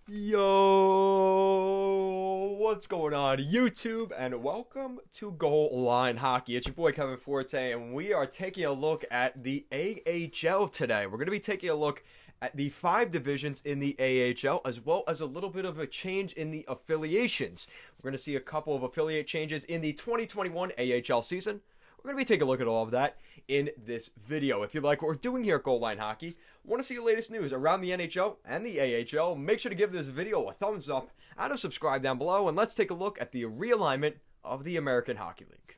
Yo, what's going on, YouTube? And welcome to Goal Line Hockey. It's your boy Kevin Forte, and we are taking a look at the AHL today. We're going to be taking a look at the 5 divisions in the AHL, as well as a little bit of a change in the affiliations. We're going to see a couple of affiliate changes in the 2021 AHL season. We're going to be taking a look at all of that in this video. If you like what we're doing here at Goal Line Hockey, want to see the latest news around the NHL and the AHL, make sure to give this video a thumbs up and a subscribe down below, and let's take a look at the realignment of the American Hockey League.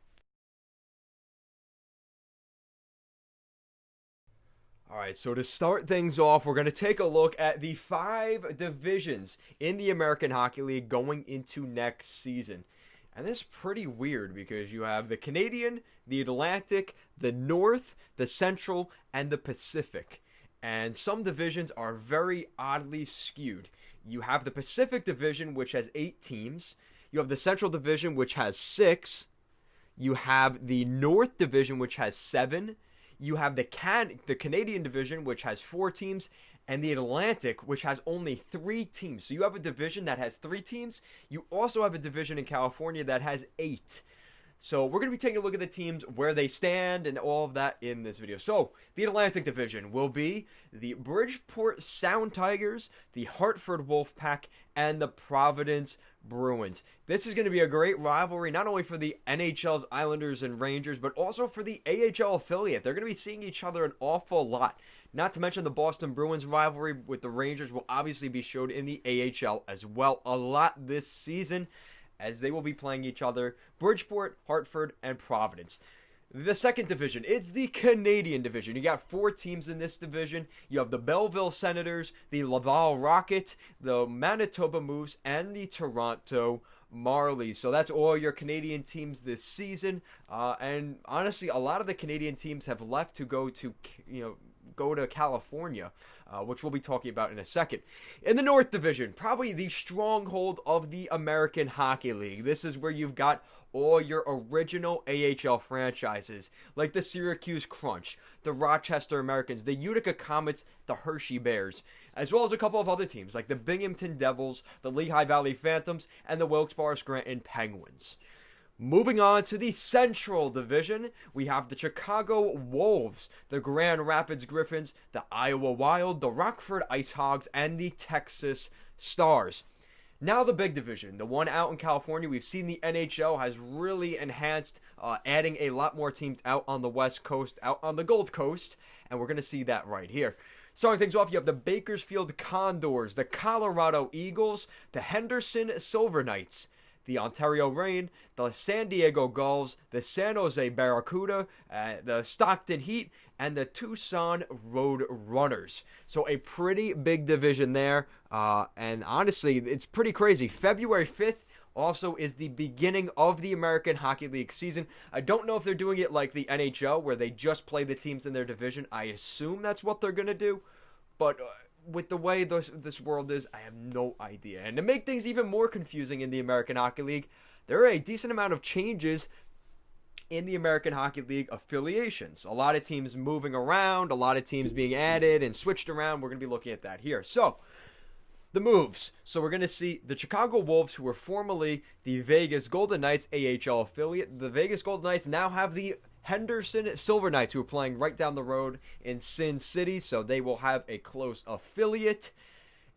Alright, so to start things off, we're going to take a look at the 5 divisions in the American Hockey League going into next season. And this is pretty weird because you have the Canadian, the Atlantic, the North, the Central, and the Pacific. And some divisions are very oddly skewed. You have the Pacific Division, which has 8 teams. You have the Central Division, which has 6. You have the North Division, which has 7. You have the Canadian Division, which has 4 teams. And the Atlantic, which has only 3 teams. So you have a division that has 3 teams. You also have a division in California that has 8. So we're going to be taking a look at the teams, where they stand, and all of that in this video. So the Atlantic Division will be the Bridgeport Sound Tigers, the Hartford Wolfpack, and the Providence Bruins. This is going to be a great rivalry, not only for the NHL's Islanders and Rangers, but also for the AHL affiliate. They're going to be seeing each other an awful lot. Not to mention the Boston Bruins rivalry with the Rangers will obviously be showed in the AHL as well a lot this season, as they will be playing each other, Bridgeport, Hartford, and Providence. The second division is the Canadian division. You got 4 teams in this division. You have the Belleville Senators, the Laval Rocket, the Manitoba Moose, and the Toronto Marlies. So that's all your Canadian teams this season. And honestly, a lot of the Canadian teams have left to go to, California, which we'll be talking about in a second. In the North Division, probably the stronghold of the American Hockey League. This is where you've got all your original AHL franchises, like the Syracuse Crunch, the Rochester Americans, the Utica Comets, the Hershey Bears, as well as a couple of other teams, like the Binghamton Devils, the Lehigh Valley Phantoms, and the Wilkes-Barre Scranton Penguins. Moving on to the Central Division, we have the Chicago Wolves, the Grand Rapids Griffins, the Iowa Wild, the Rockford Ice Hogs, and the Texas Stars. Now the big division, the one out in California. We've seen the NHL has really enhanced, adding a lot more teams out on the West Coast, out on the Gold Coast, and we're going to see that right here. Starting things off, you have the Bakersfield Condors, the Colorado Eagles, the Henderson Silver Knights, the Ontario Reign, the San Diego Gulls, the San Jose Barracuda, the Stockton Heat, and the Tucson Road Runners. So a pretty big division there, and honestly, it's pretty crazy. February 5th also is the beginning of the American Hockey League season. I don't know if they're doing it like the NHL, where they just play the teams in their division. I assume that's what they're going to do, but with the way this world is, I have no idea. And to make things even more confusing in the American Hockey League, there are a decent amount of changes in the American Hockey League affiliations. A lot of teams moving around, a lot of teams being added and switched around. We're going to be looking at that here. So, the moves. So we're going to see the Chicago Wolves, who were formerly the Vegas Golden Knights AHL affiliate. The Vegas Golden Knights now have the Henderson Silver Knights, who are playing right down the road in Sin City, so they will have a close affiliate.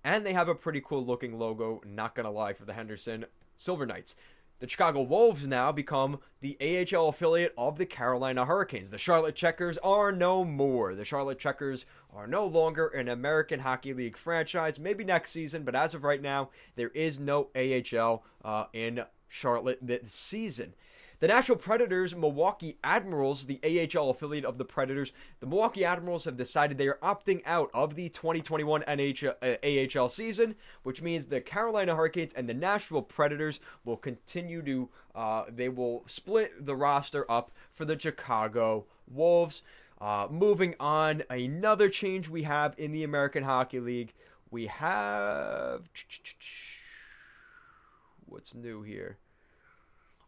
And they have a pretty cool looking logo, not going to lie, for the Henderson Silver Knights. The Chicago Wolves now become the AHL affiliate of the Carolina Hurricanes. The Charlotte Checkers are no more. The Charlotte Checkers are no longer an American Hockey League franchise. Maybe next season, but as of right now, there is no AHL in Charlotte this season. The Nashville Predators, Milwaukee Admirals, the AHL affiliate of the Predators, the Milwaukee Admirals have decided they are opting out of the 2021 AHL season, which means the Carolina Hurricanes and the Nashville Predators will continue to, they will split the roster up for the Chicago Wolves. Moving on, another change we have in the American Hockey League, we have, what's new here?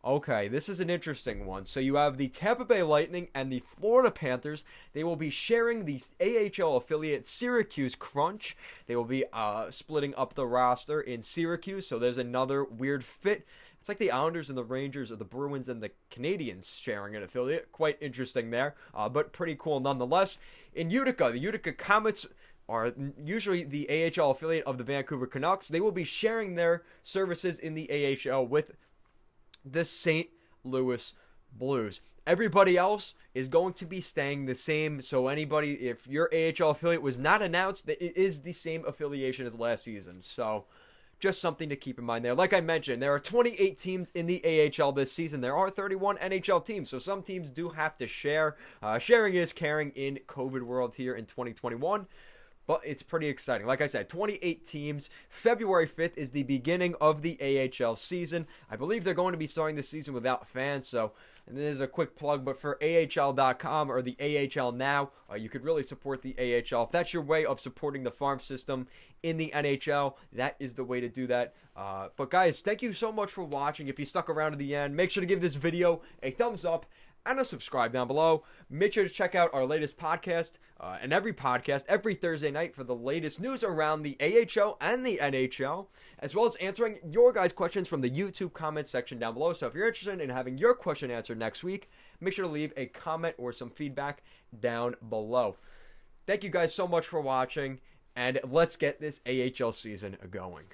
Okay, this is an interesting one. So you have the Tampa Bay Lightning and the Florida Panthers. They will be sharing the AHL affiliate Syracuse Crunch. They will be splitting up the roster in Syracuse, so there's another weird fit. It's like the Islanders and the Rangers or the Bruins and the Canadiens sharing an affiliate. Quite interesting there, but pretty cool nonetheless. In Utica, the Utica Comets are usually the AHL affiliate of the Vancouver Canucks. They will be sharing their services in the AHL with the St. Louis Blues. Everybody else is going to be staying the same. So anybody, if your AHL affiliate was not announced, that it is the same affiliation as last season. So just something to keep in mind there. Like I mentioned, there are 28 teams in the AHL this season. There are 31 NHL teams, so some teams do have to share. Sharing is caring in COVID world here in 2021. But it's pretty exciting. Like I said, 28 teams. February 5th is the beginning of the AHL season. I believe they're going to be starting the season without fans. So, and there's a quick plug, but for AHL.com or the AHL Now, you could really support the AHL. If that's your way of supporting the farm system in the NHL, that is the way to do that. But guys, thank you so much for watching. If you stuck around to the end, make sure to give this video a thumbs up and a subscribe down below. Make sure to check out our latest podcast and every podcast every Thursday night for the latest news around the AHL and the NHL, as well as answering your guys' questions from the YouTube comment section down below. So if you're interested in having your question answered next week, make sure to leave a comment or some feedback down below. Thank you guys so much for watching, and let's get this AHL season going.